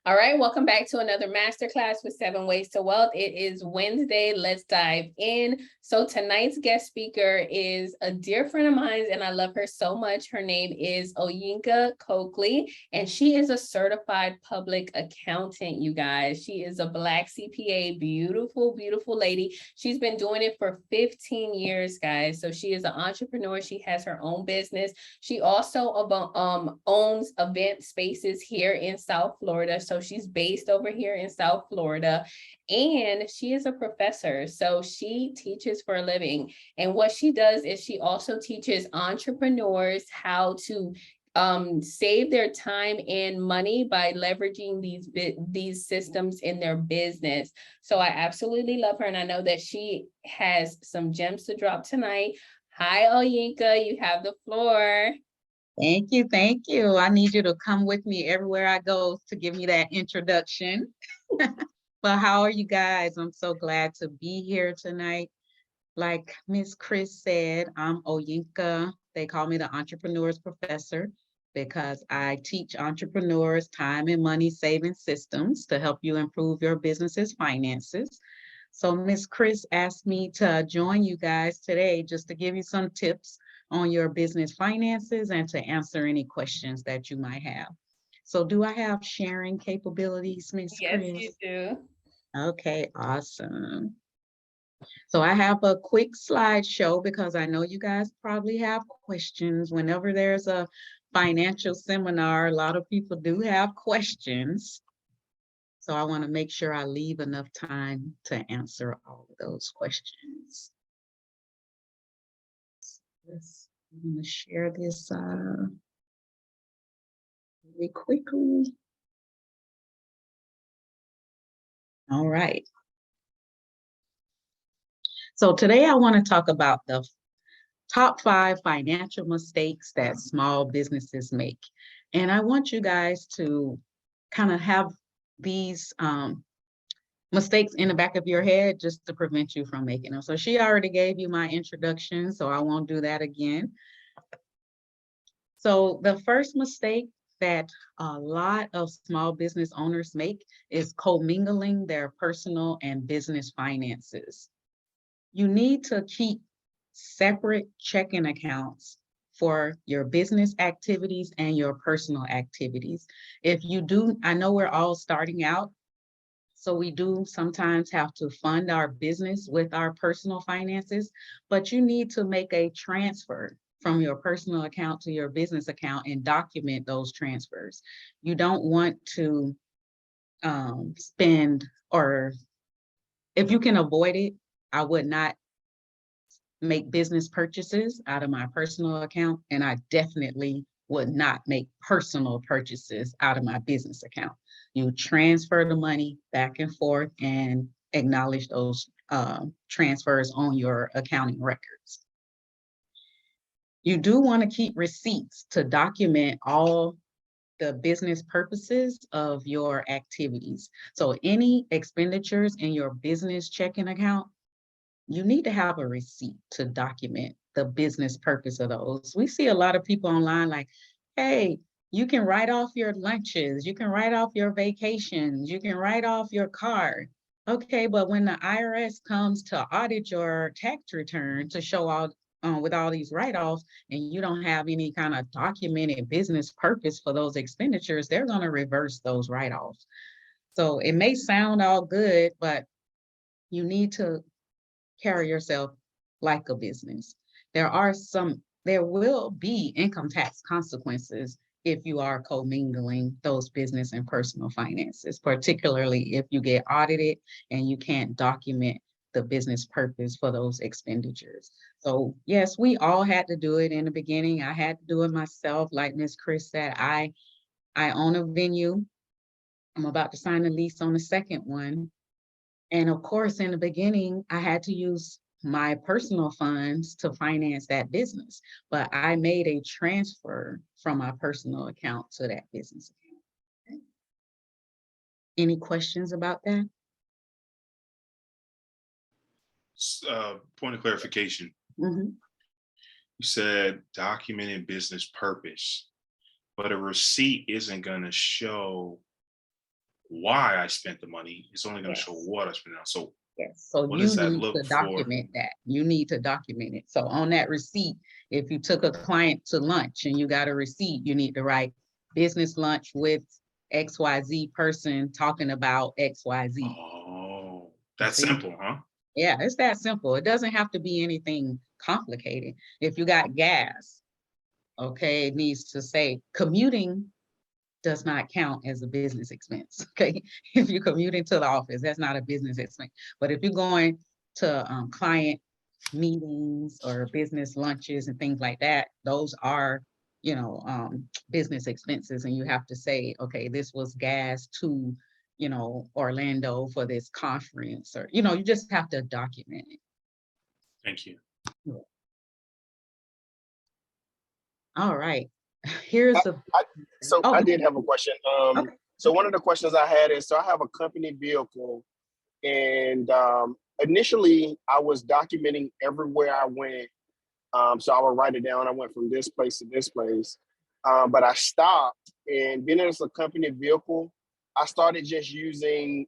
All right, welcome back to another masterclass with 7 Ways to Wealth. It is Wednesday. Let's dive in. So tonight's guest speaker is a dear friend of mine, and I love her so much. Her name is Oyinka Coakley, and she is a certified public accountant, you guys. She is a Black CPA, beautiful, beautiful lady. She's been doing it for 15 years, guys. So she is an entrepreneur. She has her own business. She also owns event spaces here in South Florida. So she's based over here in South Florida, and she is a professor. So she teaches for a living. And what she does is she also teaches entrepreneurs how to save their time and money by leveraging these systems in their business. So I absolutely love her, and I know that she has some gems to drop tonight. Hi, Oyinka, you have the floor. Thank you. Thank you. I need you to come with me everywhere I go to give me that introduction. But how are you guys? I'm so glad to be here tonight. Like Miss Chris said, I'm Oyinka. They call me the Entrepreneur's Professor because I teach entrepreneurs time and money saving systems to help you improve your business's finances. So Miss Chris asked me to join you guys today just to give you some tips on your business finances and to answer any questions that you might have. So do I have sharing capabilities, Miss Yes, Chris? you do. Okay, awesome. So I have a quick slideshow because I know you guys probably have questions. Whenever there's a financial seminar, a lot of people do have questions. So I want to make sure I leave enough time to answer all of those questions. I'm going to share this really quickly. All right. So today I want to talk about the top 5 financial mistakes that small businesses make. And I want you guys to kind of have these mistakes in the back of your head just to prevent you from making them. So she already gave you my introduction, so I won't do that again. So the first mistake that a lot of small business owners make is commingling their personal and business finances. You need to keep separate checking accounts for your business activities and your personal activities. If you do, I know we're all starting out, so we do sometimes have to fund our business with our personal finances, but you need to make a transfer from your personal account to your business account and document those transfers. You don't want to spend, or if you can avoid it, I would not make business purchases out of my personal account, and I definitely would not make personal purchases out of my business account. You transfer the money back and forth and acknowledge those transfers on your accounting records. You do want to keep receipts to document all the business purposes of your activities. So any expenditures in your business checking account, you need to have a receipt to document the business purpose of those. We see a lot of people online like, hey, you can write off your lunches, you can write off your vacations, you can write off your car. Okay, but when the IRS comes to audit your tax return to show all with all these write-offs, and you don't have any kind of documented business purpose for those expenditures, they're going to reverse those write-offs. So it may sound all good, but you need to carry yourself like a business. There will be income tax consequences if you are commingling those business and personal finances, particularly if you get audited and you can't document the business purpose for those expenditures. So yes, we all had to do it in the beginning. I had to do it myself. Like Miss Chris said, I own a venue. I'm about to sign a lease on the second one. And of course, in the beginning, I had to use my personal funds to finance that business, but I made a transfer from my personal account to that business account. Okay. Any questions about that? Point of clarification. Mm-hmm. You said documented business purpose, but a receipt isn't going to show why I spent the money. It's only going to Yes. show what I spent on. So Yes, so what you does that need look to for? document that. You need to document it. So on that receipt, if you took a client to lunch and you got a receipt, you need to write business lunch with XYZ person talking about XYZ. Oh, that's See? simple, huh? Yeah, it's that simple. It doesn't have to be anything complicated. If you got gas, okay, it needs to say commuting does not count as a business expense, okay? If you're commuting to the office, that's not a business expense. But if you're going to client meetings or business lunches and things like that, those are, business expenses. And you have to say, okay, this was gas to, Orlando for this conference, or, you just have to document it. Thank you. All right, here's the. So Oh, I did have a question. okay. So one of the questions I had is, so I have a company vehicle, and initially I was documenting everywhere I went. So I would write it down. I went from this place to this place, but I stopped. And being as a company vehicle, I started just using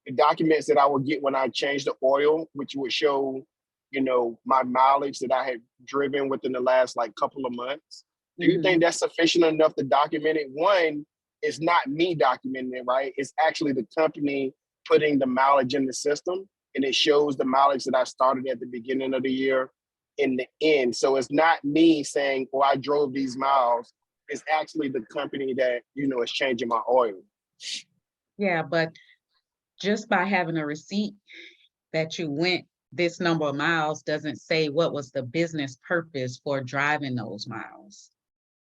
the documents that I would get when I changed the oil, which would show, my mileage that I had driven within the last couple of months. Do you think that's sufficient enough to document it? One, it's not me documenting it, right? It's actually the company putting the mileage in the system, and it shows the mileage that I started at the beginning of the year in the end. So it's not me saying, oh, I drove these miles. It's actually the company that, is changing my oil. Yeah, but just by having a receipt that you went this number of miles doesn't say what was the business purpose for driving those miles.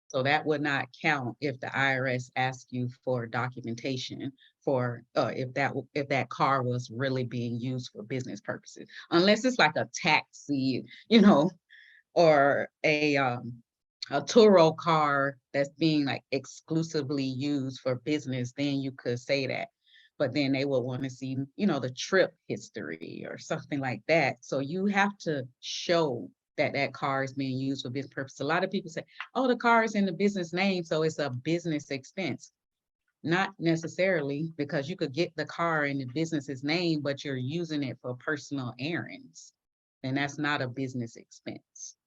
So that would not count if the IRS asked you for documentation for if that car was really being used for business purposes, unless it's like a taxi, or a Turo car that's being exclusively used for business. Then you could say that. But then they would want to see, the trip history or something like that. So you have to show that that car is being used for business purpose. A lot of people say, oh, the car is in the business name, so it's a business expense. Not necessarily, because you could get the car in the business's name, but you're using it for personal errands. And that's not a business expense.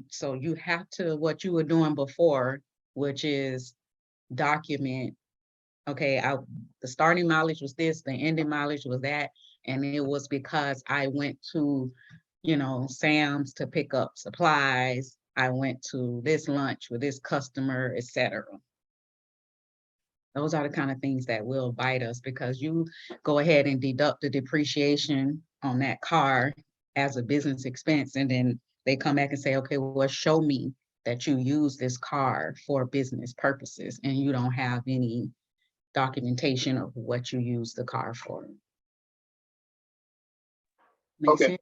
So you have to, what you were doing before, which is document, okay, the starting mileage was this, the ending mileage was that, and it was because I went to, Sam's to pick up supplies. I went to this lunch with this customer, etc. Those are the kind of things that will bite us, because you go ahead and deduct the depreciation on that car as a business expense, and then they come back and say, okay, well, show me that you use this car for business purposes, and you don't have any documentation of what you use the car for. Make Okay. sense?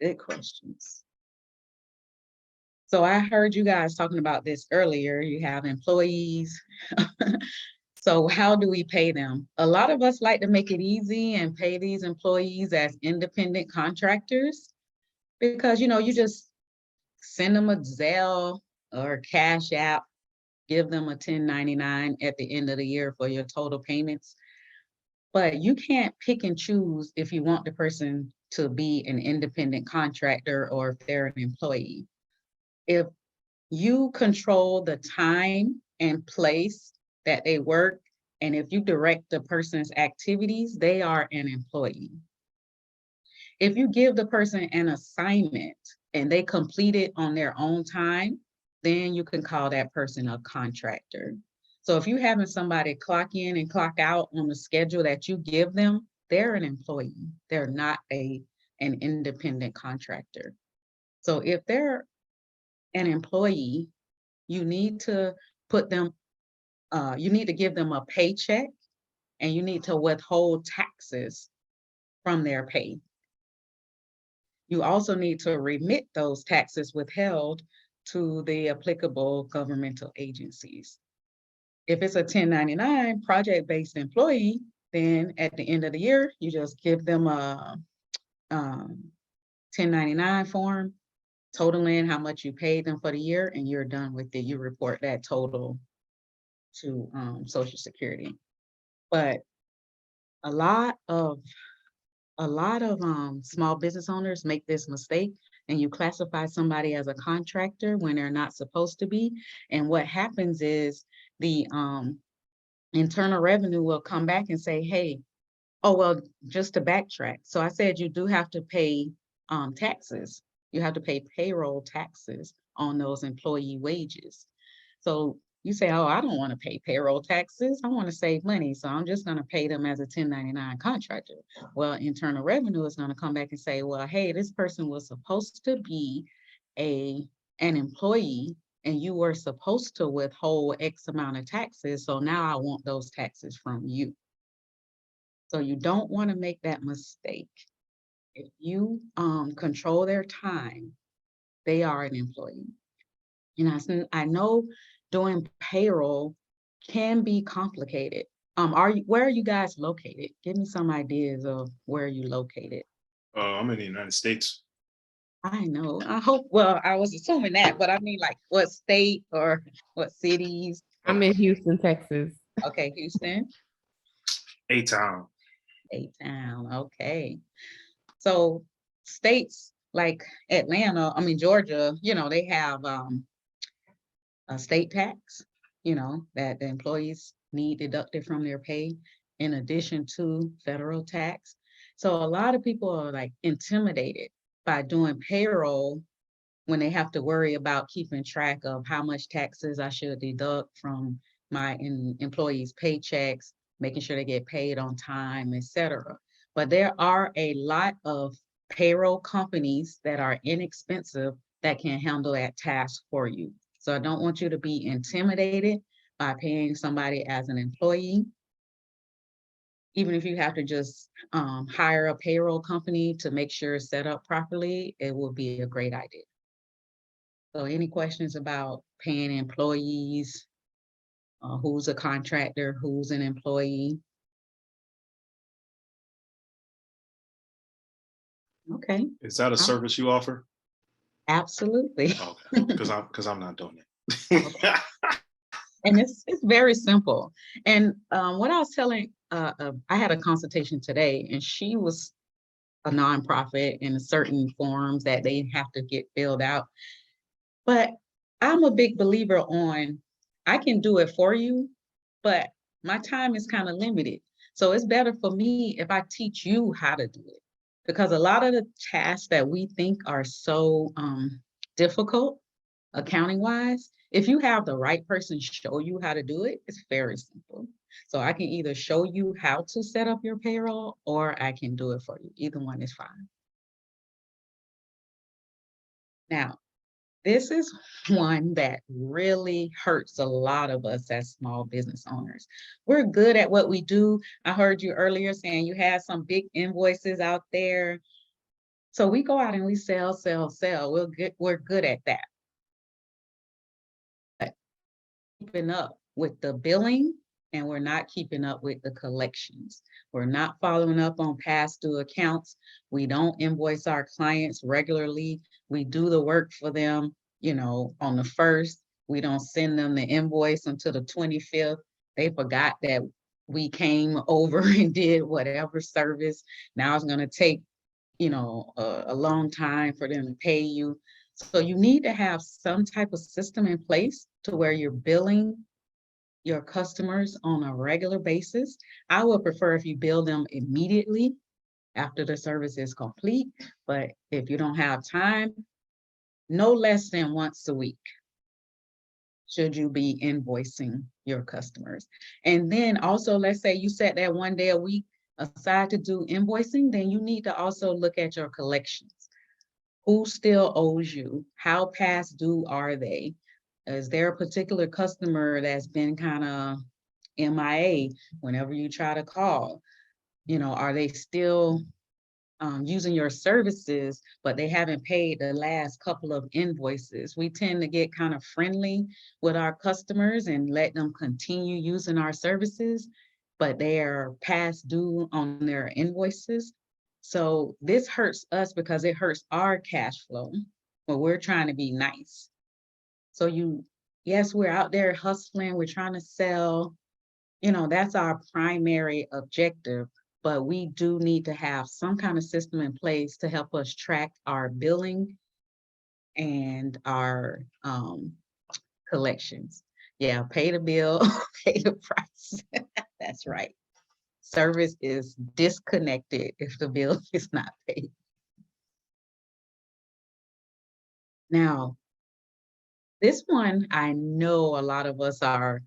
Good questions. So I heard you guys talking about this earlier. You have employees. So how do we pay them? A lot of us like to make it easy and pay these employees as independent contractors, because, you just send them a Zelle or a Cash App, give them a 1099 at the end of the year for your total payments. But you can't pick and choose if you want the person to be an independent contractor or if they're an employee. If you control the time and place that they work, and if you direct the person's activities, they are an employee. If you give the person an assignment and they complete it on their own time, then you can call that person a contractor. So if you're having somebody clock in and clock out on the schedule that you give them, they're an employee. They're not an independent contractor. So if they're an employee, you need to put them, you need to give them a paycheck, and you need to withhold taxes from their pay. You also need to remit those taxes withheld to the applicable governmental agencies. If it's a 1099 project-based employee, then at the end of the year, you just give them a 1099 form, totaling how much you paid them for the year, and you're done with it. You report that total to Social Security. But a lot of small business owners make this mistake, and you classify somebody as a contractor when they're not supposed to be. And what happens is the Internal Revenue will come back and say, hey, oh, well, just to backtrack. So I said you do have to pay taxes. You have to pay payroll taxes on those employee wages. So you say, oh, I don't want to pay payroll taxes. I want to save money. So I'm just going to pay them as a 1099 contractor. Well, Internal Revenue is going to come back and say, well, hey, this person was supposed to be an employee, and you were supposed to withhold X amount of taxes. So now I want those taxes from you. So you don't want to make that mistake. If you control their time, they are an employee. And I know doing payroll can be complicated. Where are you guys located? Give me some ideas of where you located. I'm in the United States. I know. Well, I was assuming that, but I mean, like, what state or what cities? I'm in Houston, Texas. Okay, Houston. A-Town. A-Town, okay. So states like Atlanta, Georgia, they have a state tax, that the employees need deducted from their pay in addition to federal tax. So a lot of people are like intimidated by doing payroll when they have to worry about keeping track of how much taxes I should deduct from my employees' paychecks, making sure they get paid on time, etc. But there are a lot of payroll companies that are inexpensive that can handle that task for you. So I don't want you to be intimidated by paying somebody as an employee. Even if you have to just hire a payroll company to make sure it's set up properly, it will be a great idea. So any questions about paying employees? Who's a contractor? Who's an employee? Okay. Is that a service you offer? Absolutely. Okay, because I'm not doing it. And it's very simple. And what I was telling, I had a consultation today, and she was a nonprofit in certain forms that they have to get filled out. But I'm a big believer on, I can do it for you, but my time is kind of limited. So it's better for me if I teach you how to do it. Because a lot of the tasks that we think are so difficult, accounting wise, if you have the right person show you how to do it, it's very simple. So I can either show you how to set up your payroll, or I can do it for you. Either one is fine. Now, this is one that really hurts a lot of us as small business owners. We're good at what we do. I heard you earlier saying you had some big invoices out there. So we go out and we sell. We're good at that. But keeping up with the billing, and we're not keeping up with the collections. We're not following up on past due accounts. We don't invoice our clients regularly. We do the work for them, on the 1st. We don't send them the invoice until the 25th. They forgot that we came over and did whatever service. Now it's going to take, a long time for them to pay you. So you need to have some type of system in place to where you're billing your customers on a regular basis. I would prefer if you bill them immediately after the service is complete, but if you don't have time, no less than once a week should you be invoicing your customers. And then also, let's say you set that one day a week aside to do invoicing, then you need to also look at your collections. Who still owes you? How past due are they? Is there a particular customer that's been kind of MIA whenever you try to call? Are they still using your services, but they haven't paid the last couple of invoices? We tend to get kind of friendly with our customers and let them continue using our services, but they are past due on their invoices. So this hurts us because it hurts our cash flow, but we're trying to be nice. So you yes, we're out there hustling, we're trying to sell, that's our primary objective, but we do need to have some kind of system in place to help us track our billing and our collections. Yeah, pay the bill, pay the price. That's right. Service is disconnected if the bill is not paid. Now, this one I know a lot of us are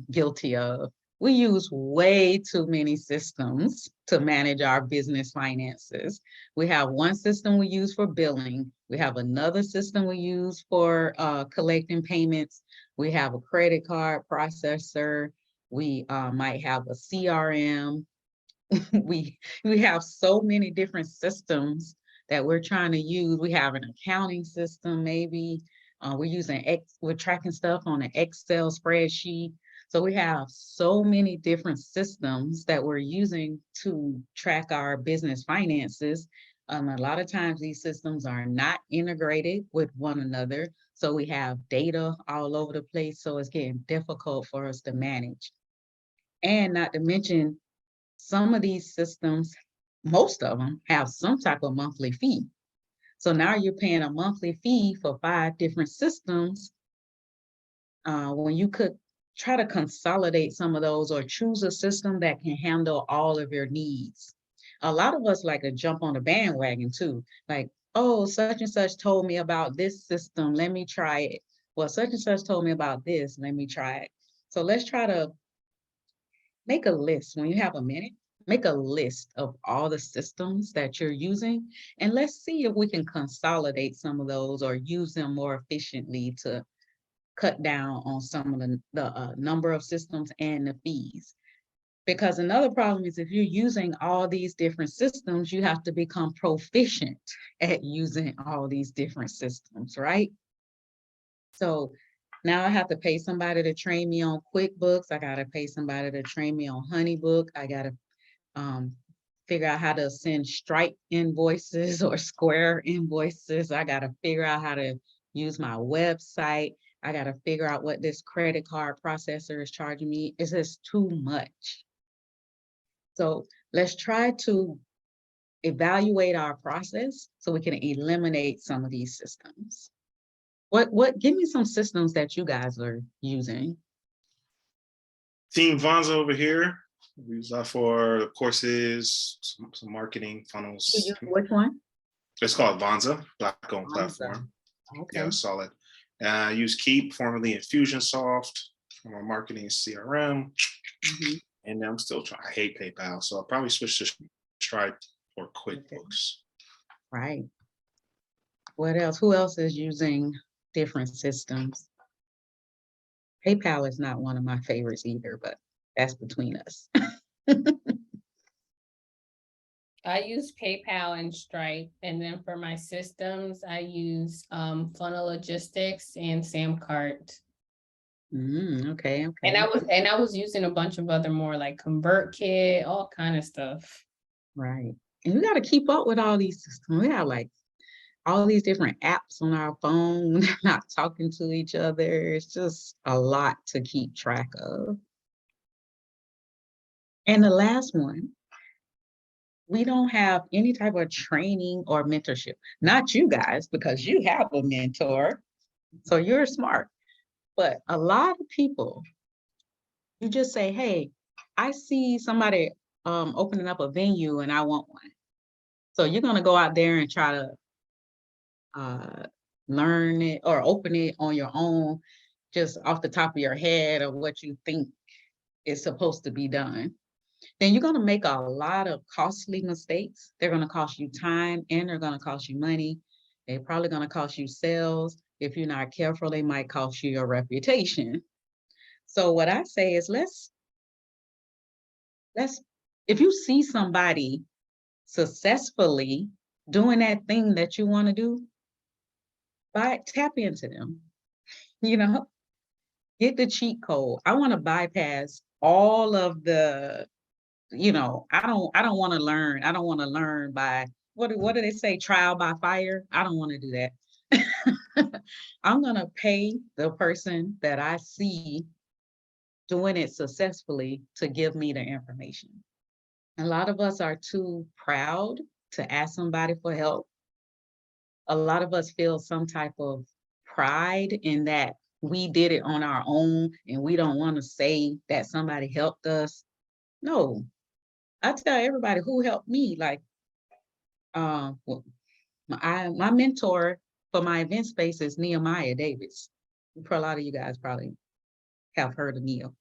guilty of. We use way too many systems to manage our business finances. We have one system we use for billing. We have another system we use for collecting payments. We have a credit card processor. We might have a CRM. we have so many different systems that we're trying to use. We have an accounting system, maybe. We're tracking stuff on an Excel spreadsheet. So we have so many different systems that we're using to track our business finances. A lot of times these systems are not integrated with one another. So we have data all over the place. So it's getting difficult for us to manage. And not to mention, some of these systems, most of them have some type of monthly fee. So now you're paying a monthly fee for 5 different systems when you could try to consolidate some of those or choose a system that can handle all of your needs. A lot of us like to jump on the bandwagon too. Like, oh, such and such told me about this system, let me try it. Well, such and such told me about this, let me try it. So let's try to make a list when you have a minute. Make a list of all the systems that you're using, and let's see if we can consolidate some of those or use them more efficiently to cut down on some of the number of systems and the fees. Because another problem is if you're using all these different systems, you have to become proficient at using all these different systems, right? So now I have to pay somebody to train me on QuickBooks. I got to pay somebody to train me on HoneyBook. I got to figure out how to send Stripe invoices or Square invoices. I got to figure out how to use my website. I got to figure out what this credit card processor is charging me. It's just too much. So let's try to evaluate our process so we can eliminate some of these systems. Give me some systems that you guys are using. Team Vonza over here. We use that for courses, some marketing funnels. Which one? It's called Vonza, Black-owned Vonza. platform. Okay. Yeah, solid. I use Keep, formerly Infusionsoft, for my marketing CRM. Mm-hmm. And I'm still trying. I hate PayPal, so I'll probably switch to Stripe or QuickBooks. Right. What else? Who else is using different systems? PayPal is not one of my favorites either, but that's between us. I use PayPal and Stripe, and then for my systems, I use Funnel Logistics and Samcart. Okay. And I was using a bunch of other more like ConvertKit, all kind of stuff. Right. And we got to keep up with all these systems. We have like all these different apps on our phone. They're not talking to each other. It's just a lot to keep track of. And the last one, we don't have any type of training or mentorship. Not you guys, because you have a mentor, so you're smart. But a lot of people, you just say, hey, I see somebody opening up a venue and I want one. So you're going to go out there and try to learn it or open it on your own, just off the top of your head of what you think is supposed to be done. Then you're going to make a lot of costly mistakes. They're going to cost you time and they're going to cost you money. They're probably going to cost you sales. If you're not careful, they might cost you your reputation. So what I say is let's if you see somebody successfully doing that thing that you want to do, tap into them, get the cheat code. I want to bypass all of the, I don't want to learn. I don't want to learn by, what do they say, trial by fire? I don't want to do that. I'm gonna pay the person that I see doing it successfully to give me the information. A lot of us are too proud to ask somebody for help. A lot of us feel some type of pride in that we did it on our own and we don't want to say that somebody helped us. No, I tell everybody who helped me, like well, my mentor for my event space is Nehemiah Davis. For a lot of you guys probably have heard of Neil.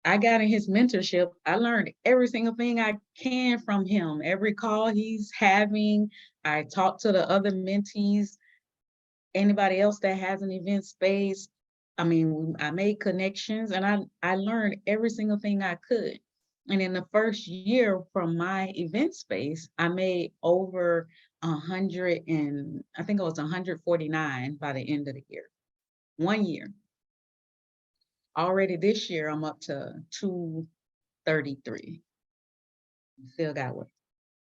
I got in his mentorship. I learned every single thing I can from him. Every call he's having, I talk to the other mentees, anybody else that has an event space. I mean, I made connections and I learned every single thing I could. And in the first year from my event space, I made over 100 and I think it was 149 by the end of the year. 1 year. Already this year, I'm up to 233. Still got what,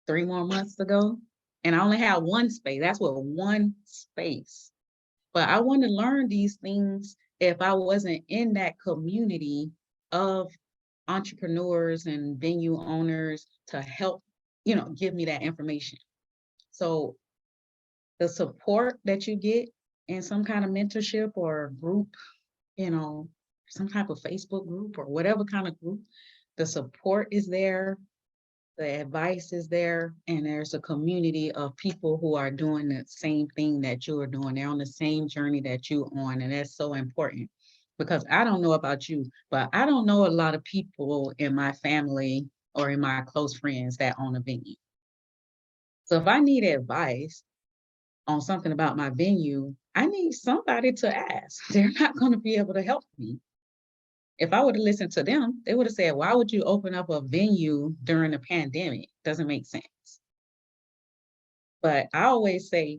3 more months to go? And I only have one space. That's what, one space. But I want to learn these things if I wasn't in that community of entrepreneurs and venue owners to help, give me that information. So the support that you get in some kind of mentorship or group, some type of Facebook group or whatever kind of group, the support is there, the advice is there, and there's a community of people who are doing the same thing that you are doing. They're on the same journey that you're on, and that's so important. Because I don't know about you, but I don't know a lot of people in my family or in my close friends that own a venue. So if I need advice on something about my venue, I need somebody to ask. They're not going to be able to help me. If I would have listened to them, they would have said, why would you open up a venue during the pandemic? Doesn't make sense. But I always say,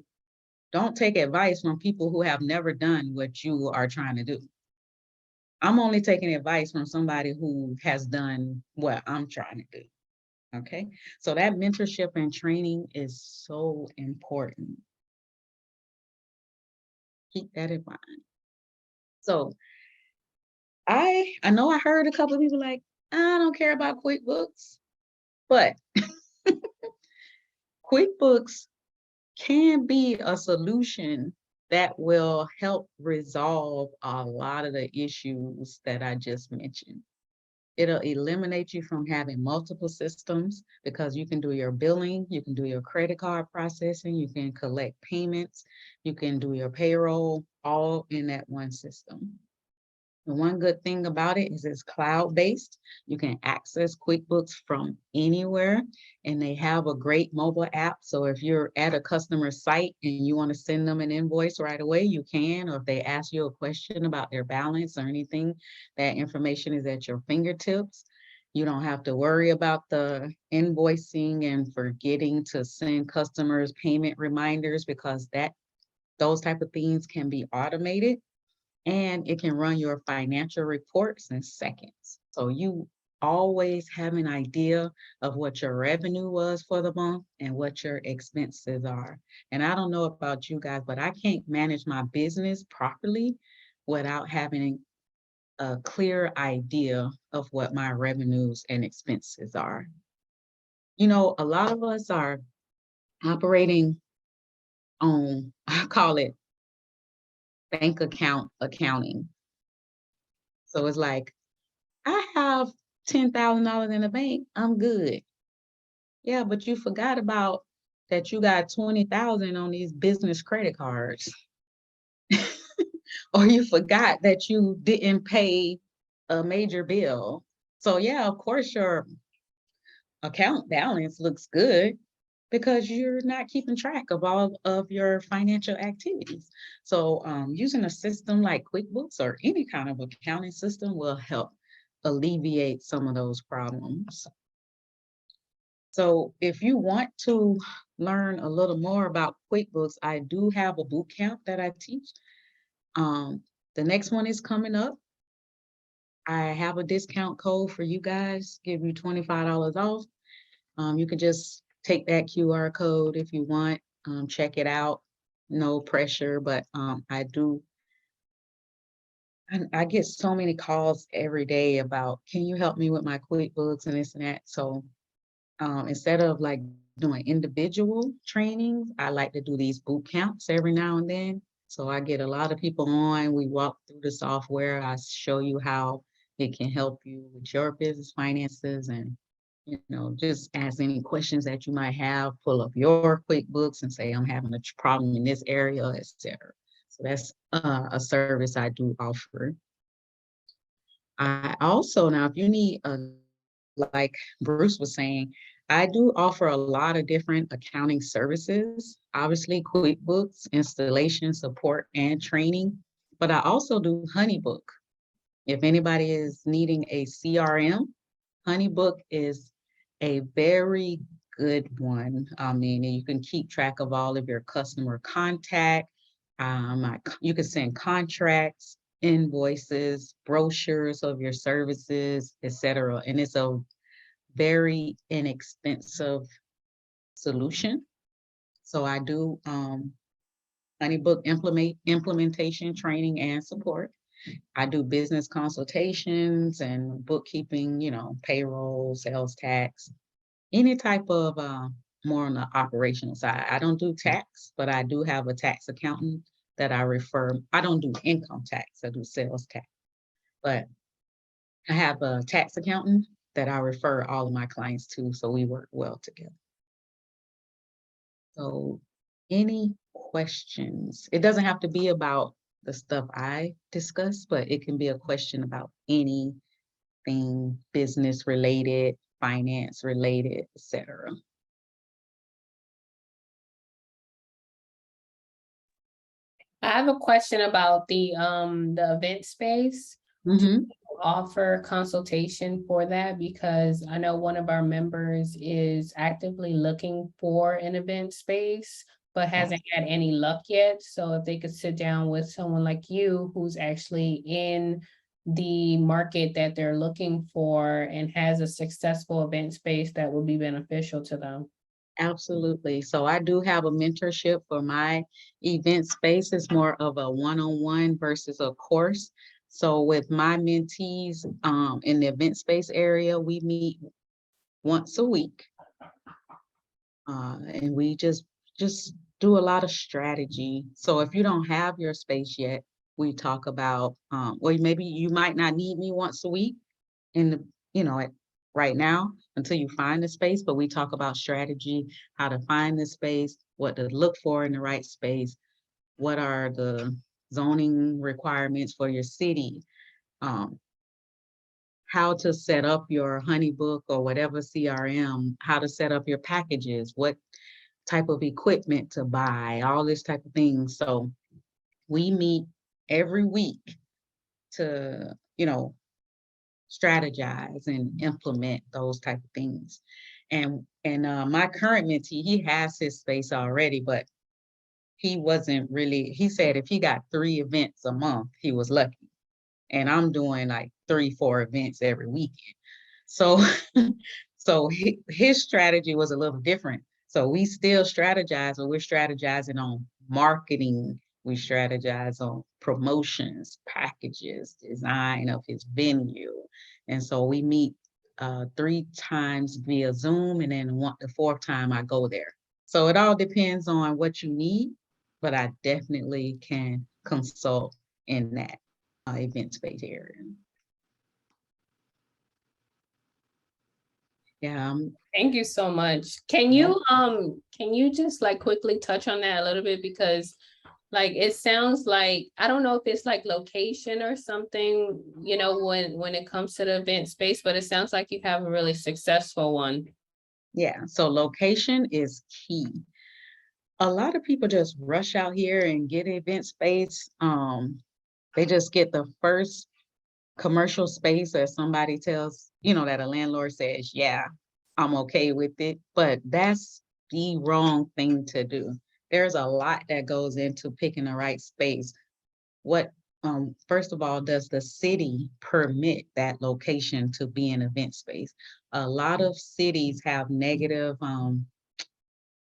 don't take advice from people who have never done what you are trying to do. I'm only taking advice from somebody who has done what I'm trying to do. Okay. So that mentorship and training is so important. Keep that in mind. So I know I heard a couple of people like, I don't care about QuickBooks, but QuickBooks can be a solution that will help resolve a lot of the issues that I just mentioned. It'll eliminate you from having multiple systems because you can do your billing, you can do your credit card processing, you can collect payments, you can do your payroll, all in that one system. The one good thing about it is it's cloud-based. You can access QuickBooks from anywhere, and they have a great mobile app. So if you're at a customer site and you want to send them an invoice right away, you can. Or if they ask you a question about their balance or anything, that information is at your fingertips. You don't have to worry about the invoicing and forgetting to send customers payment reminders because those type of things can be automated. And it can run your financial reports in seconds. So you always have an idea of what your revenue was for the month and what your expenses are. And I don't know about you guys, but I can't manage my business properly without having a clear idea of what my revenues and expenses are. A lot of us are operating on, I call it bank account accounting. So it's like, I have $10,000 in the bank, I'm good. Yeah, but you forgot about that you got 20,000 on these business credit cards. Or you forgot that you didn't pay a major bill. So yeah, of course your account balance looks good because you're not keeping track of all of your financial activities. So using a system like QuickBooks or any kind of accounting system will help alleviate some of those problems. So if you want to learn a little more about QuickBooks, I do have a boot camp that I teach. The next one is coming up. I have a discount code for you guys, give you $25 off. You can just take that QR code if you want, check it out. no pressure, but I get so many calls every day about, can you help me with my QuickBooks and this and that? So instead of like doing individual trainings, I like to do these boot camps every now and then. So I get a lot of people on, we walk through the software, I show you how it can help you with your business finances, and just ask any questions that you might have, pull up your QuickBooks and say, I'm having a problem in this area, etc. So that's a service I do offer. I also, now, if you need like Bruce was saying, I do offer a lot of different accounting services, obviously QuickBooks, installation, support, and training, but I also do HoneyBook. If anybody is needing a CRM, HoneyBook is a very good one. I mean, you can keep track of all of your customer contact. You can send contracts, invoices, brochures of your services, etc. And it's a very inexpensive solution. So I do HoneyBook implementation, training, and support. I do business consultations and bookkeeping, payroll, sales tax, any type of more on the operational side. I don't do tax, but I do have a tax accountant that I refer. I don't do income tax, I do sales tax. But I have a tax accountant that I refer all of my clients to, so we work well together. So any questions? It doesn't have to be about the stuff I discuss, but it can be a question about anything business related, finance related, etc. I have a question about the event space. Mhm. Offer consultation for that, because I know one of our members is actively looking for an event space, but hasn't had any luck yet. So if they could sit down with someone like you, who's actually in the market that they're looking for and has a successful event space, that would be beneficial to them. Absolutely. So I do have a mentorship for my event space. It's more of a one-on-one versus a course. So with my mentees in the event space area, we meet once a week. And we just do a lot of strategy. So if you don't have your space yet, we talk about, well, maybe you might not need me once a week in the, right now until you find the space, but we talk about strategy, how to find the space, what to look for in the right space, what are the zoning requirements for your city, how to set up your HoneyBook or whatever CRM, how to set up your packages, what type of equipment to buy, all this type of thing. So we meet every week to, strategize and implement those type of things. And my current mentee, he has his space already, but he wasn't really, he said if he got 3 events a month, he was lucky. And I'm doing like 3-4 events every weekend. So, so his strategy was a little different. So we still strategize, but we're strategizing on marketing. We strategize on promotions, packages, design of his venue. And so we meet 3 times via Zoom, and then the 4th time I go there. So it all depends on what you need, but I definitely can consult in that event space area. Yeah. Thank you so much. Can you just like quickly touch on that a little bit? Because like, it sounds like, I don't know if it's like location or something, when it comes to the event space, but it sounds like you have a really successful one. Yeah, so location is key. A lot of people just rush out here and get event space. They just get the first commercial space that somebody tells, that a landlord says, yeah, I'm okay with it, but that's the wrong thing to do. There's a lot that goes into picking the right space. What, first of all, does the city permit that location to be an event space? A lot of cities have negative,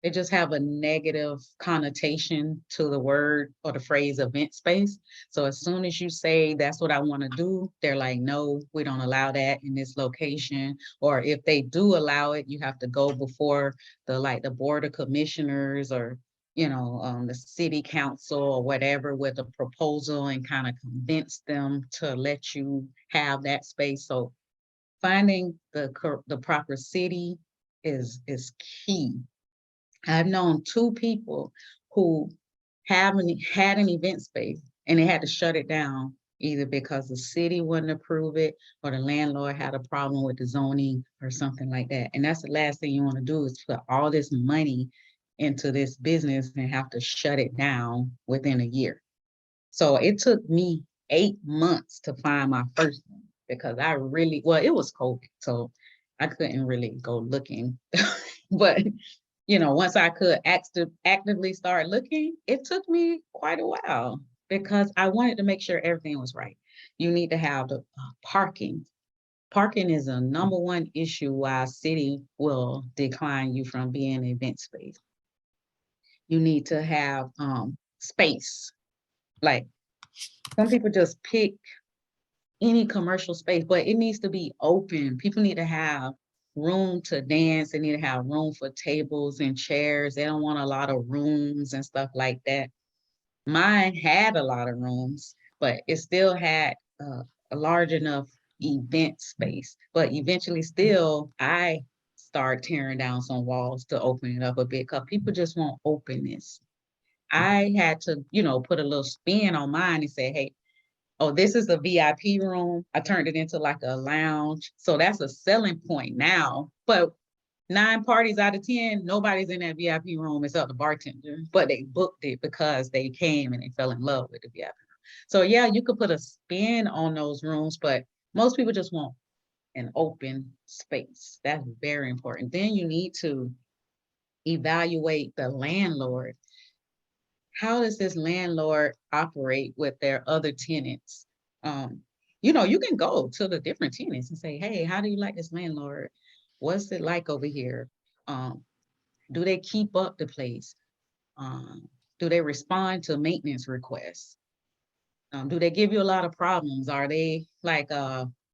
they just have a negative connotation to the word or the phrase event space. So as soon as you say that's what I want to do, they're like, no, we don't allow that in this location. Or if they do allow it, you have to go before the board of commissioners or the city council or whatever with a proposal and kind of convince them to let you have that space. So finding the proper city is key. I've known 2 people who haven't had an event space and they had to shut it down either because the city wouldn't approve it or the landlord had a problem with the zoning or something like that. And that's the last thing you want to do is put all this money into this business and have to shut it down within a year. So it took me 8 months to find my first one because it was COVID, so I couldn't really go looking. But once I could actively start looking, it took me quite a while because I wanted to make sure everything was right. You need to have the parking. Parking is a number one issue why a city will decline you from being an event space. You need to have space. Like some people just pick any commercial space, but it needs to be open. People need to have room to dance. They need to have room for tables and chairs. They don't want a lot of rooms and stuff like that. Mine had a lot of rooms, but it still had a large enough event space. But eventually still, I started tearing down some walls to open it up a bit because people just want openness. I had to, put a little spin on mine and say, hey, oh, this is a VIP room. I turned it into like a lounge. So that's a selling point now. But 9 parties out of 10, nobody's in that VIP room except the bartender. But they booked it because they came and they fell in love with the VIP room. So yeah, you could put a spin on those rooms, but most people just want an open space. That's very important. Then you need to evaluate the landlord. How does this landlord operate with their other tenants? You can go to the different tenants and say, hey, how do you like this landlord? What's it like over here? Do they keep up the place? Do they respond to maintenance requests? Do they give you a lot of problems? Are they like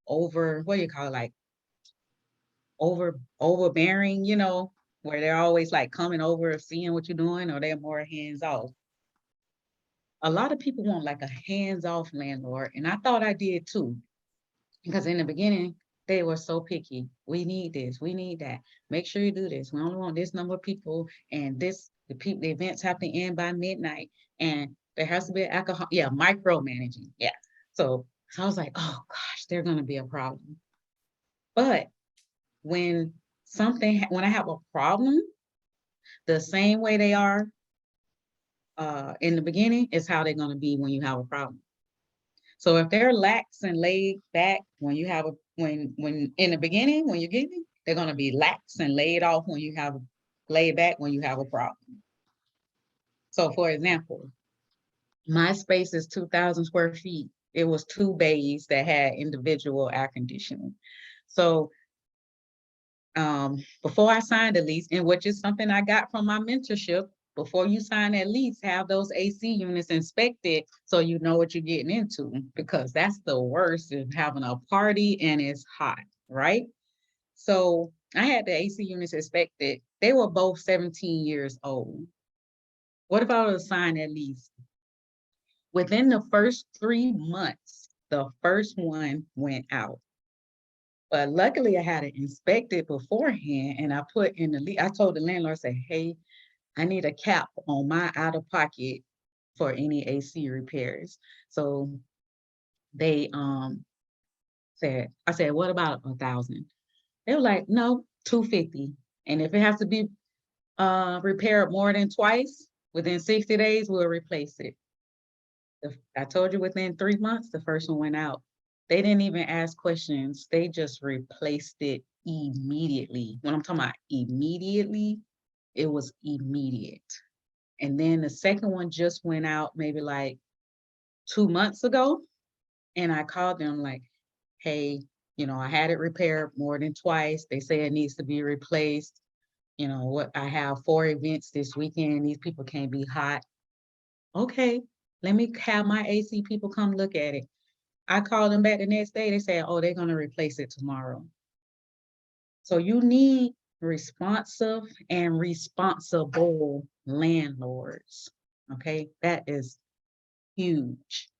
overbearing, where they're always like coming over, seeing what you're doing, or they're more hands off? A lot of people want like a hands-off landlord, and I thought I did too, because in the beginning, they were so picky. We need this, we need that. Make sure you do this. We only want this number of people, and the events have to end by midnight, and there has to be alcohol. Yeah, micromanaging. Yeah. So I was like, oh gosh, they're gonna be a problem. But when I have a problem, the same way they are in the beginning is how they're going to be when you have a problem. So if they're lax and laid back when you have when in the beginning, when you're getting, they're going to be lax and laid off when you have laid back when you have a problem. So for example, my space is 2,000 square feet. It was 2 bays that had individual air conditioning. So before I signed the lease, and which is something I got from my mentorship, before you sign that lease, have those AC units inspected so you know what you're getting into, because that's the worst, is having a party and it's hot, right? So I had the AC units inspected. They were both 17 years old. What if I would have signed that lease? Within the first 3 months, the first one went out. But luckily I had it inspected beforehand, and I put in the lease, I told the landlord, say, hey, I need a cap on my out of pocket for any AC repairs. So they said, I said, what about 1,000? They were like, no, 250. And if it has to be repaired more than twice, within 60 days, we'll replace it. I told you within 3 months, the first one went out. They didn't even ask questions. They just replaced it immediately. When I'm talking about immediately, it was immediate. And then the second one just went out maybe like 2 months ago. And I called them like, hey, I had it repaired more than twice. They say it needs to be replaced. you know, what, I have 4 events this weekend. These people can't be hot. Okay, let me have my AC people come look at it. I called them back the next day. They said, oh, they're going to replace it tomorrow. So you need responsive and responsible landlords. Okay, that is huge.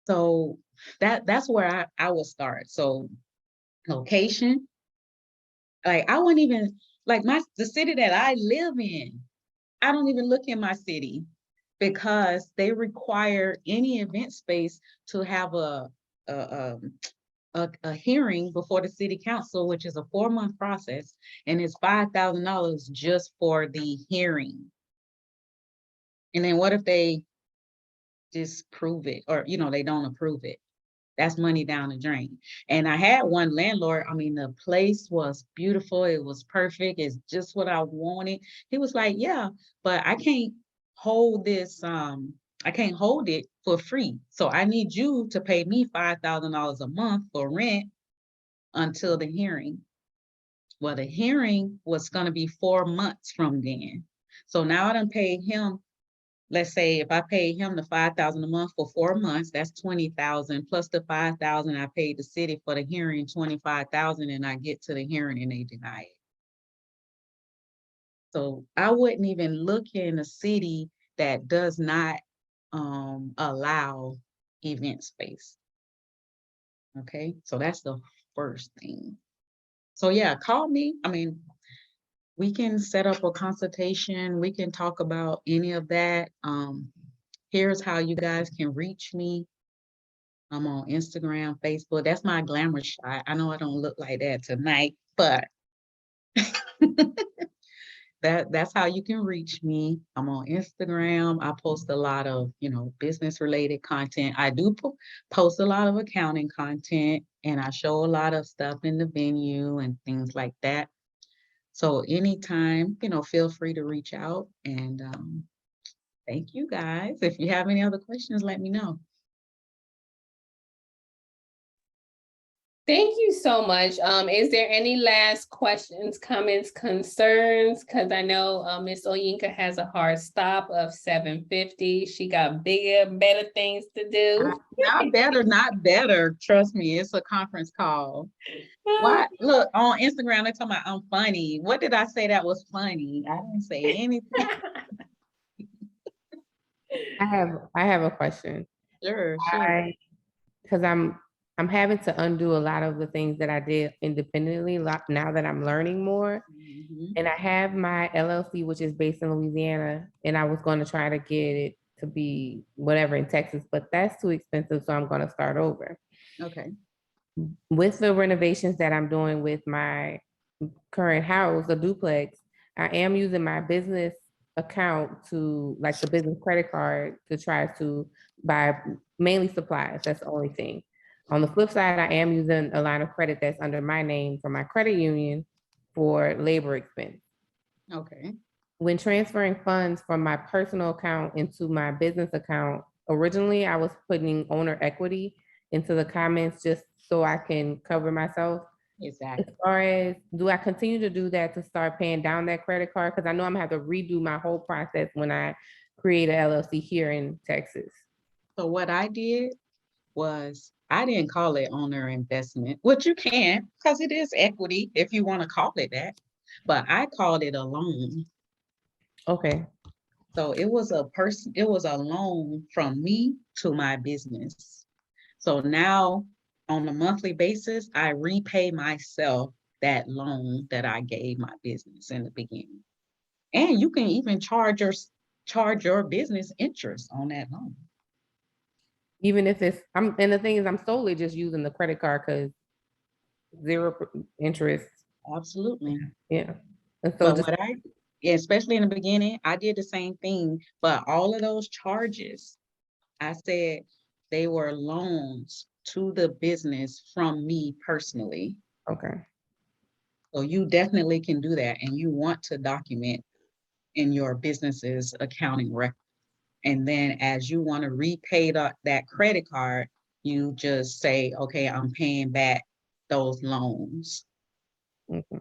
So that's where I will start. So location, like I wouldn't even, like the city that I live in, I don't even look in my city because they require any event space to have a hearing before the city council, which is a 4-month process, and it's $5,000 just for the hearing. And then what if they disprove it, or they don't approve it? That's money down the drain. And I had one landlord, I mean, the place was beautiful, it was perfect, it's just what I wanted. He was like, yeah, but I can't hold this, I can't hold it for free. So I need you to pay me $5,000 a month for rent until the hearing. Well, the hearing was going to be 4 months from then. So now I done paid him, let's say if I paid him the $5,000 a month for 4 months, that's $20,000 plus the $5,000 I paid the city for the hearing, $25,000, and I get to the hearing and they deny it. So I wouldn't even look in a city that does not allow event space. Okay, so that's the first thing. So yeah, call me. I mean, we can set up a consultation. We can talk about any of that. Here's how you guys can reach me. I'm on Instagram, Facebook. That's my glamour shot. I know I don't look like that tonight, but that's how you can reach me. I'm on Instagram. I post a lot of, business related content. I do post a lot of accounting content, and I show a lot of stuff in the venue and things like that. So anytime, feel free to reach out, and thank you guys. If you have any other questions, let me know. Thank you so much. Is there any last questions, comments, concerns? Because I know Miss Oyinka has a hard stop of 7:50. She got bigger, better things to do. Not better. Trust me, it's a conference call. Why? Look, on Instagram, they're talking about I'm funny. What did I say that was funny? I didn't say anything. I have a question. Sure. Because I'm having to undo a lot of the things that I did independently now that I'm learning more. Mhm. And I have my LLC, which is based in Louisiana, and I was going to try to get it to be whatever in Texas, but that's too expensive, so I'm going to start over. Okay. With the renovations that I'm doing with my current house, the duplex, I am using my business account to, like the business credit card, to try to buy mainly supplies. That's the only thing. On the flip side, I am using a line of credit that's under my name from my credit union for labor expense. Okay. When transferring funds from my personal account into my business account, originally I was putting owner equity into the comments just so I can cover myself. Exactly. As far as, do I continue to do that to start paying down that credit card? Because I know I'm gonna have to redo my whole process when I create an LLC here in Texas. So what I did was I didn't call it owner investment, which you can, because it is equity if you want to call it that. But I called it a loan. Okay. So it was a loan from me to my business. So now on a monthly basis, I repay myself that loan that I gave my business in the beginning. And you can even charge your business interest on that loan. Even if and the thing is, I'm solely just using the credit card because 0% interest. Absolutely. Yeah. And so But especially in the beginning, I did the same thing, but all of those charges, I said they were loans to the business from me personally. okay. So you definitely can do that, and you want to document in your business's accounting record. And then as you want to repay that credit card, you just say, okay, I'm paying back those loans. Mhm.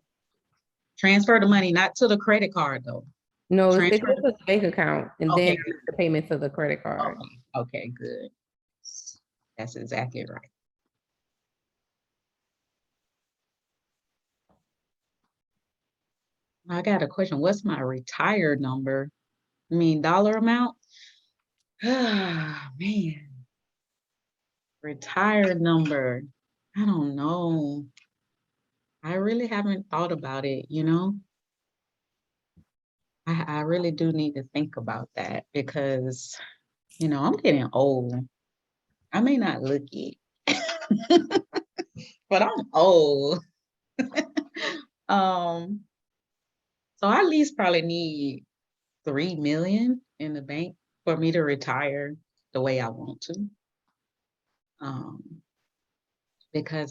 Transfer the money, not to the credit card though. No, it Transfer goes to the bank account and Okay. then the payment to the credit card. Okay, good. That's exactly right. I got a question. What's my retired number? I mean, dollar amount? Ah, man. Retired number. I don't know. I really haven't thought about it, you know? I really do need to think about that because, you know, I'm getting old. I may not look it, but I'm old. So I at least probably need 3 million in the bank for me to retire the way I want to.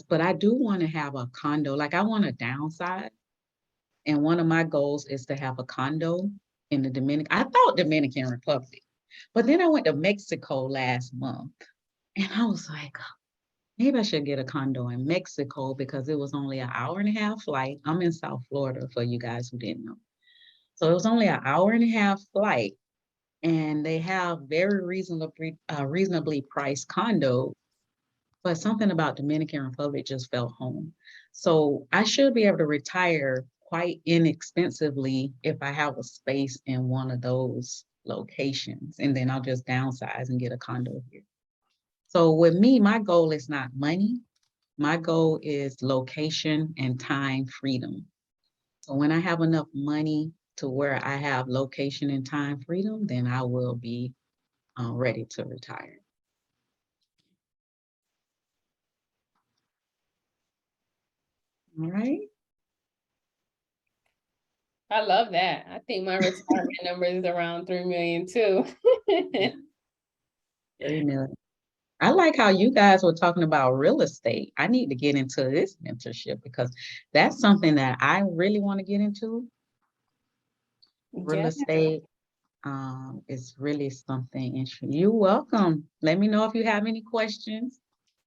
But I do want to have a condo. Like I want to downsize. And one of my goals is to have a condo in the I thought Dominican Republic, but then I went to Mexico last month and I was like, maybe I should get a condo in Mexico because it was only an hour and a half flight. I'm in South Florida for you guys who didn't know. So it was only an hour and a half flight and they have very reasonably priced condos, but something about Dominican Republic just felt home. So I should be able to retire quite inexpensively if I have a space in one of those locations, and then I'll just downsize and get a condo here. So with me, my goal is not money. My goal is location and time freedom. So when I have enough money to where I have location and time freedom, then I will be ready to retire. All right. I love that. I think my retirement number is around 3 million too. 3 million. I like how you guys were talking about real estate. I need to get into this mentorship because that's something that I really want to get into. Real Yeah. estate is really something interesting. You're welcome. Let me know if you have any questions.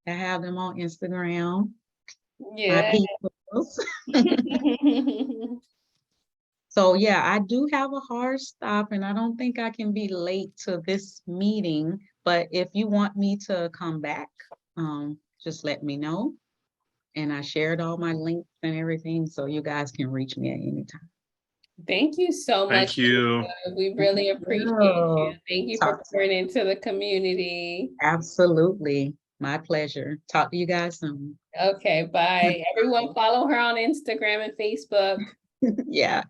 I have them on Instagram. Yeah. So yeah, I do have a hard stop and I don't think I can be late to this meeting, but if you want me to come back, just let me know. And I shared all my links and everything, so you guys can reach me at any time. Thank you so much. Thank you. We really appreciate you. Thank you for Talk pouring into the community. Absolutely. My pleasure. Talk to you guys soon. Okay, bye. Everyone follow her on Instagram and Facebook. Yeah.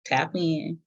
Tap in.